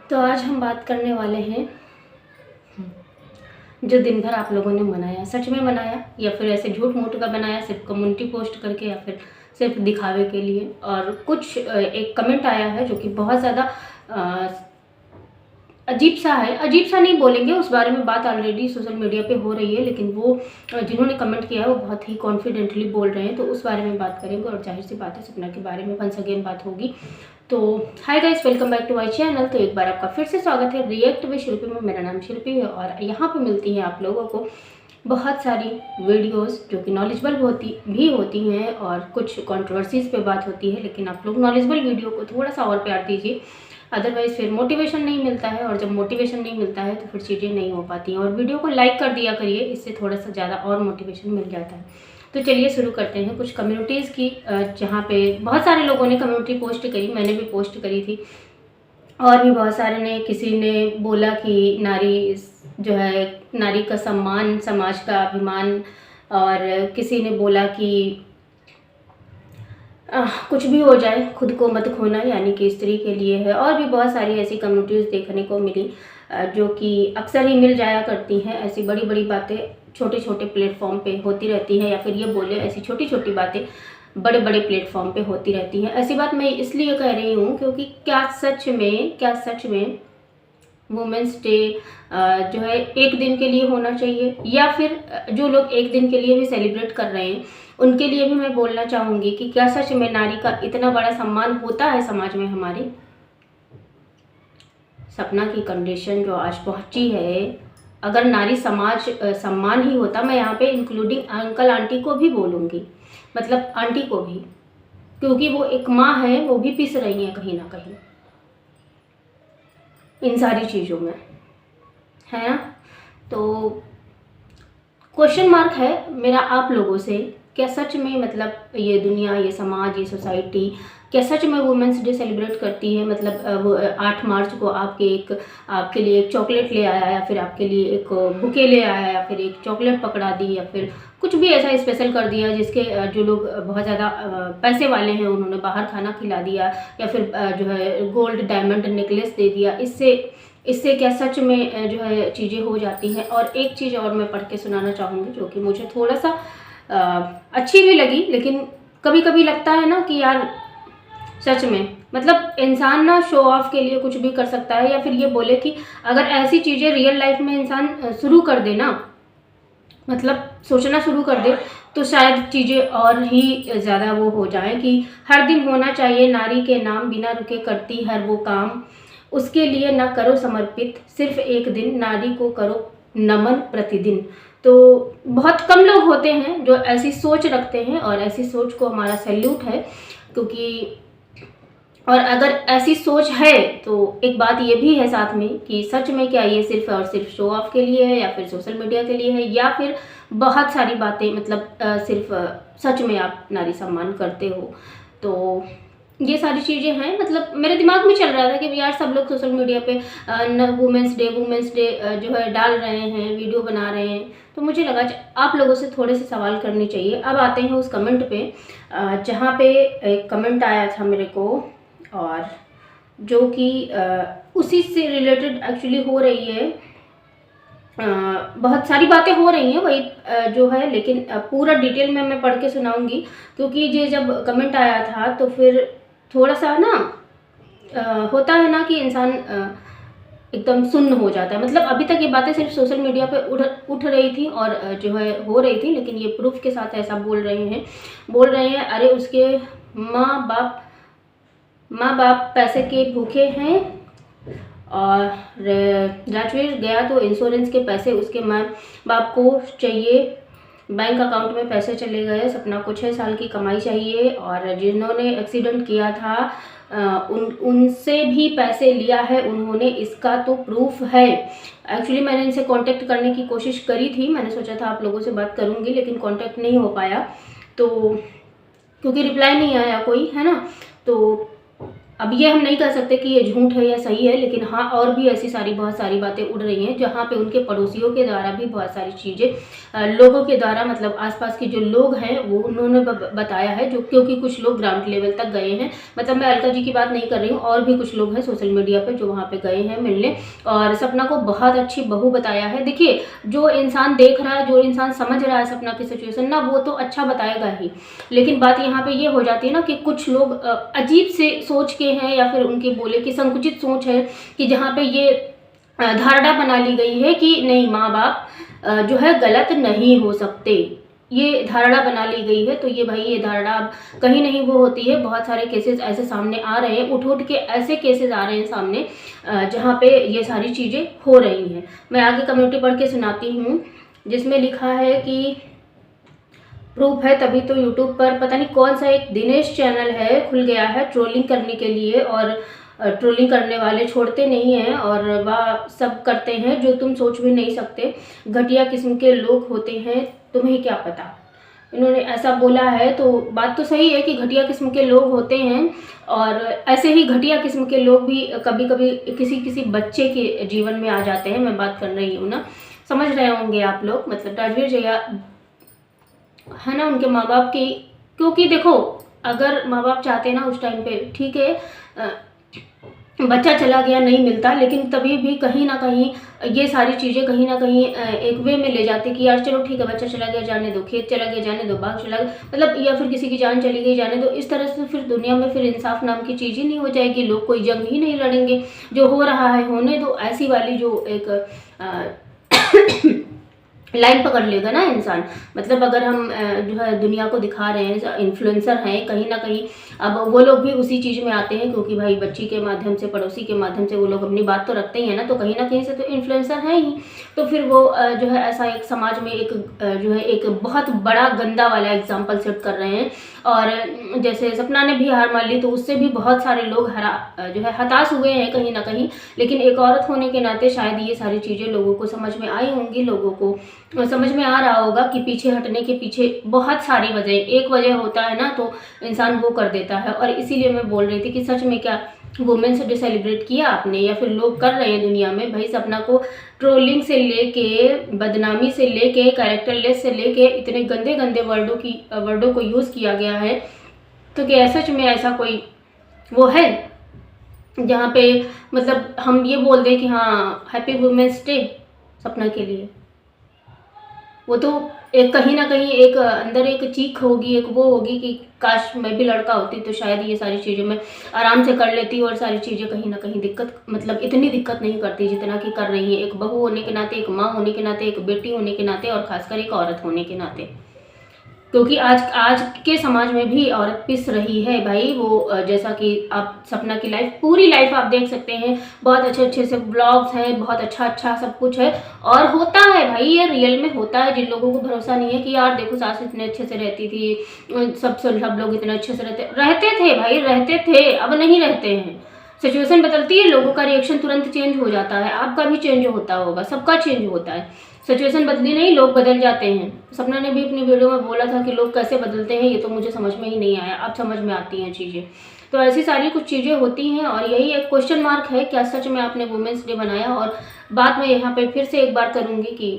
तो आज हम बात करने वाले हैं जो दिन भर आप लोगों ने मनाया, सच में मनाया या फिर ऐसे झूठ मूठ का बनाया सिर्फ कम्युनिटी पोस्ट करके या फिर सिर्फ दिखावे के लिए। और कुछ एक कमेंट आया है जो कि बहुत ज़्यादा अजीब सा है। अजीब सा नहीं बोलेंगे, उस बारे में बात ऑलरेडी सोशल मीडिया पे हो रही है, लेकिन वो जिन्होंने कमेंट किया है वो बहुत ही कॉन्फिडेंटली बोल रहे हैं, तो उस बारे में बात करेंगे। और जाहिर सी बात है सपना के बारे में वंस अगेन बात होगी। तो hi guys, welcome back to my channel. तो एक बार आपका फिर से स्वागत है रिएक्ट विद शिल्पी में। मेरा नाम शिल्पी है और यहाँ पे मिलती है आप लोगों को बहुत सारी वीडियोस जो कि नॉलेजेबल होती हैं और कुछ कंट्रोवर्सीज पे बात होती है, लेकिन आप लोग नॉलेजेबल वीडियो को थोड़ा सा और प्यार दीजिए, अदरवाइज़ फिर मोटिवेशन नहीं मिलता है। और जब मोटिवेशन नहीं मिलता है तो फिर चीज़ें नहीं हो पाती हैं। और वीडियो को लाइक कर दिया करिए, इससे थोड़ा सा ज़्यादा और मोटिवेशन मिल जाता है। तो चलिए शुरू करते हैं कुछ कम्युनिटीज़ की, जहाँ पे बहुत सारे लोगों ने कम्युनिटी पोस्ट करी, मैंने भी पोस्ट करी थी और भी बहुत सारे ने। किसी ने बोला कि नारी जो है, नारी का सम्मान, समाज का अभिमान, और किसी ने बोला कि कुछ भी हो जाए खुद को मत खोना, यानी कि स्त्री के लिए है। और भी बहुत सारी ऐसी कम्युनिटीज़ देखने को मिली जो कि अक्सर ही मिल जाया करती हैं। ऐसी बड़ी बड़ी बातें छोटे छोटे प्लेटफॉर्म पे होती रहती हैं, या फिर ये बोले ऐसी छोटी छोटी बातें बड़े बड़े प्लेटफॉर्म पे होती रहती हैं। ऐसी बात मैं इसलिए कह रही हूँ क्योंकि क्या सच में वुमेंस डे जो है एक दिन के लिए होना चाहिए, या फिर जो लोग एक दिन के लिए भी सेलिब्रेट कर रहे हैं उनके लिए भी मैं बोलना चाहूँगी कि क्या सच में नारी का इतना बड़ा सम्मान होता है समाज में हमारे। सपना की कंडीशन जो आज पहुँची है, अगर नारी समाज सम्मान ही होता, मैं यहाँ पे इंक्लूडिंग अंकल आंटी को भी बोलूँगी, मतलब आंटी को भी, क्योंकि वो एक माँ है, वो भी पिस रही हैं कहीं ना कहीं इन सारी चीज़ों में, है ना। तो क्वेश्चन मार्क है मेरा आप लोगों से, क्या सच में मतलब ये दुनिया, ये समाज, ये सोसाइटी क्या सच में वुमेंस डे सेलिब्रेट करती है? मतलब वो 8 मार्च को आपके लिए एक चॉकलेट ले आया, या फिर आपके लिए एक बुके ले आया, या फिर एक चॉकलेट पकड़ा दी, या फिर कुछ भी ऐसा स्पेशल कर दिया जिसके जो लोग बहुत ज़्यादा पैसे वाले हैं उन्होंने बाहर खाना खिला दिया, या फिर जो है गोल्ड डायमंड नेकलेस दे दिया। इससे क्या सच में जो है चीज़ें हो जाती हैं? और एक चीज़ और मैं पढ़ के सुनाना चाहूँगी जो कि मुझे थोड़ा सा अच्छी भी लगी, लेकिन कभी कभी लगता है ना कि यार सच में मतलब इंसान ना शो ऑफ के लिए कुछ भी कर सकता है, या फिर ये बोले कि अगर ऐसी चीज़ें रियल लाइफ में इंसान शुरू कर दे ना, मतलब सोचना शुरू कर दे, तो शायद चीज़ें और ही ज़्यादा वो हो जाए कि हर दिन होना चाहिए नारी के नाम, बिना रुके करती हर वो काम, उसके लिए ना करो समर्पित सिर्फ एक दिन, नारी को करो नमन प्रतिदिन। तो बहुत कम लोग होते हैं जो ऐसी सोच रखते हैं, और ऐसी सोच को हमारा सैल्यूट है। क्योंकि और अगर ऐसी सोच है तो एक बात ये भी है साथ में कि सच में क्या ये सिर्फ और सिर्फ शो ऑफ के लिए है, या फिर सोशल मीडिया के लिए है, या फिर बहुत सारी बातें मतलब सिर्फ सच में आप नारी सम्मान करते हो। तो ये सारी चीज़ें हैं, मतलब मेरे दिमाग में चल रहा था कि यार सब लोग सोशल मीडिया पे वुमेंस डे जो है डाल रहे हैं, वीडियो बना रहे हैं, तो मुझे लगा आप लोगों से थोड़े से सवाल करने चाहिए। अब आते हैं उस कमेंट पे, जहाँ पे एक कमेंट आया था मेरे को, और जो कि उसी से रिलेटेड एक्चुअली हो रही है। बहुत सारी बातें हो रही हैं वही जो है, लेकिन पूरा डिटेल में मैं पढ़ के सुनाऊंगी, क्योंकि ये जब कमेंट आया था तो फिर थोड़ा सा ना होता है ना कि इंसान एकदम सुन्न हो जाता है। मतलब अभी तक ये बातें सिर्फ सोशल मीडिया पे उठ रही थी और जो है हो रही थी, लेकिन ये प्रूफ के साथ ऐसा बोल रहे हैं अरे उसके माँ बाप पैसे के भूखे हैं, और राजवीर गया तो इंश्योरेंस के पैसे उसके माँ बाप को चाहिए, बैंक अकाउंट में पैसे चले गए, सपना को 6 साल की कमाई चाहिए, और जिन्होंने एक्सीडेंट किया था उनसे भी पैसे लिया है उन्होंने, इसका तो प्रूफ है। एक्चुअली मैंने इनसे कांटेक्ट करने की कोशिश करी थी, मैंने सोचा था आप लोगों से बात करूंगी, लेकिन कांटेक्ट नहीं हो पाया, तो क्योंकि रिप्लाई नहीं आया कोई, है ना। तो अब ये हम नहीं कह सकते कि ये झूठ है या सही है, लेकिन हाँ और भी ऐसी बहुत सारी बातें उड़ रही हैं जहाँ पे उनके पड़ोसियों के द्वारा भी बहुत सारी चीज़ें लोगों के द्वारा, मतलब आसपास के जो लोग हैं वो उन्होंने बताया है, जो क्योंकि कुछ लोग ग्राउंड लेवल तक गए हैं। मतलब मैं अलका जी की बात नहीं कर रही हूँ, और भी कुछ लोग हैं सोशल मीडिया पर जो वहाँ पे गए हैं मिलने, और सपना को बहुत अच्छी बहू बताया है। देखिए, जो इंसान देख रहा है, जो इंसान समझ रहा है सपना की सिचुएशन ना, वो तो अच्छा बताएगा ही, लेकिन बात यहाँ पे ये हो जाती है ना कि कुछ लोग अजीब से सोच के हैं, या फिर उनके बोले कि संकुचित सोच है कि जहाँ पे ये धारणा बना ली गई है कि नहीं, माँ बाप जो है गलत नहीं हो सकते, ये धारणा बना ली गई है। तो ये भाई, ये धारणा अब कहीं नहीं वो होती है। बहुत सारे केसेस ऐसे सामने आ रहे हैं, उठ उठ के ऐसे केसेस आ रहे हैं सामने जहाँ पे ये सारी चीज़ें हो रही हैं। मैं आगे कम्युनिटी पढ़ के सुनाती हूँ, जिसमें लिखा है कि प्रूफ है तभी तो यूट्यूब पर पता नहीं कौन सा एक दिनेश चैनल है खुल गया है ट्रोलिंग करने के लिए, और ट्रोलिंग करने वाले छोड़ते नहीं हैं, और वह सब करते हैं जो तुम सोच भी नहीं सकते। घटिया किस्म के लोग होते हैं, तुम्हें क्या पता। इन्होंने ऐसा बोला है, तो बात तो सही है कि घटिया किस्म के लोग होते हैं, और ऐसे ही घटिया किस्म के लोग भी कभी कभी किसी बच्चे के जीवन में आ जाते हैं। मैं बात कर रही हूँ ना, समझ रहे होंगे आप लोग, मतलब राजवीर जया है ना, उनके माँ बाप की, क्योंकि देखो अगर माँ बाप चाहते ना उस टाइम पे, ठीक है बच्चा चला गया नहीं मिलता, लेकिन तभी भी कहीं ना कहीं ये सारी चीज़ें कहीं ना कहीं एक वे में ले जाते कि यार चलो ठीक है, बच्चा चला गया जाने दो, खेत चला गया जाने दो, बाघ चला गया, मतलब या फिर किसी की जान चली गई जाने दो। इस तरह से फिर दुनिया में फिर इंसाफ नाम की चीज़ ही नहीं हो जाएगी, लोग कोई जंग ही नहीं लड़ेंगे, जो हो रहा है होने दो, ऐसी वाली जो एक लाइन पकड़ लेगा ना इंसान। मतलब अगर हम जो है दुनिया को दिखा रहे हैं, इन्फ्लुएंसर हैं कहीं ना कहीं, अब वो लोग भी उसी चीज़ में आते हैं, क्योंकि भाई बच्ची के माध्यम से, पड़ोसी के माध्यम से वो लोग अपनी बात तो रखते ही हैं ना, तो कहीं ना कहीं से तो इन्फ्लुएंसर हैं ही। तो फिर वो जो है ऐसा एक समाज में एक जो है एक बहुत बड़ा गंदा वाला एग्जाम्पल सेट कर रहे हैं। और जैसे सपना ने भी हार मान ली, तो उससे भी बहुत सारे लोग जो है हताश हुए हैं कहीं ना कहीं, लेकिन एक औरत होने के नाते शायद ये सारी चीज़ें लोगों को समझ में आई होंगी, लोगों को समझ में आ रहा होगा कि पीछे हटने के पीछे बहुत सारी वजह, एक वजह होता है ना तो इंसान वो कर देता है। और इसीलिए मैं बोल रही थी कि सच में क्या वुमेन्स डे सेलिब्रेट किया आपने, या फिर लोग कर रहे हैं दुनिया में। भाई सपना को ट्रोलिंग से लेके, बदनामी से लेके, कैरेक्टरलेस से लेके इतने गंदे गंदे वर्डों को यूज़ किया गया है, तो क्या सच में ऐसा कोई वो है जहाँ पे मतलब हम ये बोल दें कि हाँ हैप्पी वुमेन्स डे सपना के लिए। वो तो एक कहीं ना कहीं एक अंदर एक चीख होगी, एक वो होगी कि काश मैं भी लड़का होती तो शायद ये सारी चीज़ें मैं आराम से कर लेती, और सारी चीज़ें कहीं ना कहीं दिक्कत, मतलब इतनी दिक्कत नहीं करती जितना कि कर रही है, एक बहू होने के नाते, एक माँ होने के नाते, एक बेटी होने के नाते, और खासकर एक औरत होने के नाते। क्योंकि आज के समाज में भी औरत पिस रही है भाई। वो जैसा कि आप सपना की लाइफ, पूरी लाइफ आप देख सकते हैं, बहुत अच्छे अच्छे से ब्लॉग्स हैं, बहुत अच्छा सब कुछ है, और होता है भाई, ये रियल में होता है। जिन लोगों को भरोसा नहीं है कि यार देखो सास इतने अच्छे से रहती थी, सब लोग इतने अच्छे से रहते थे भाई, रहते थे, अब नहीं रहते हैं। सिचुएशन बदलती है, लोगों का रिएक्शन तुरंत चेंज हो जाता है, आपका भी चेंज होता होगा, सबका चेंज होता है। सिचुएशन बदली नहीं, लोग बदल जाते हैं। सपना ने भी अपनी वीडियो में बोला था कि लोग कैसे बदलते हैं, ये तो मुझे समझ में ही नहीं आया, अब समझ में आती हैं चीज़ें। तो ऐसी सारी कुछ चीज़ें होती हैं, और यही एक क्वेश्चन मार्क है, क्या सच में आपने वुमेंस डे बनाया। और बात मैं यहाँ पे फिर से एक बार करूँगी कि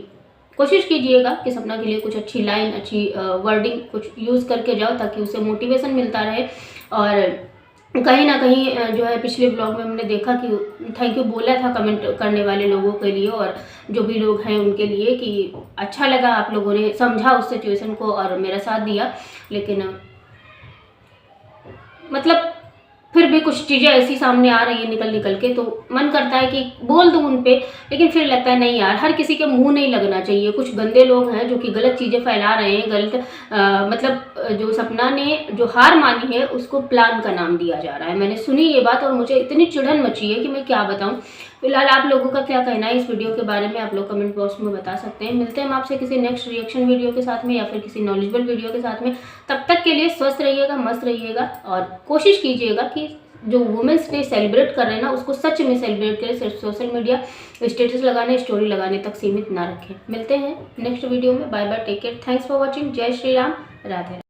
कोशिश कीजिएगा कि सपना के लिए कुछ अच्छी लाइन, अच्छी वर्डिंग कुछ यूज़ करके जाओ, ताकि उसे मोटिवेशन मिलता रहे। और कहीं ना कहीं जो है पिछले ब्लॉग में हमने देखा कि थैंक यू बोला था कमेंट करने वाले लोगों के लिए, और जो भी लोग हैं उनके लिए, कि अच्छा लगा आप लोगों ने समझा उस सिचुएशन को और मेरा साथ दिया। लेकिन मतलब फिर भी कुछ चीज़ें ऐसी सामने आ रही है निकल के, तो मन करता है कि बोल दूं उन पे, लेकिन फिर लगता है नहीं यार, हर किसी के मुंह नहीं लगना चाहिए। कुछ गंदे लोग हैं जो कि गलत चीज़ें फैला रहे हैं, गलत मतलब जो सपना ने जो हार मानी है उसको प्लान का नाम दिया जा रहा है। मैंने सुनी ये बात और मुझे इतनी चिढ़न मची है कि मैं क्या बताऊँ। फिलहाल आप लोगों का क्या कहना है इस वीडियो के बारे में, आप लोग कमेंट बॉक्स में बता सकते हैं। मिलते हैं हम आपसे किसी नेक्स्ट रिएक्शन वीडियो के साथ में, या फिर किसी नॉलेजेबल वीडियो के साथ में। तब तक के लिए स्वस्थ रहिएगा, मस्त रहिएगा, और कोशिश कीजिएगा कि जो वुमेन्स डे सेलिब्रेट कर रहे हैं ना उसको सच में सेलिब्रेट करें, सिर्फ सोशल मीडिया स्टेटस लगाने, स्टोरी लगाने तक सीमित ना रखें। मिलते हैं नेक्स्ट वीडियो में, bye bye, take care, thanks for watching, जय श्री राम, राधे।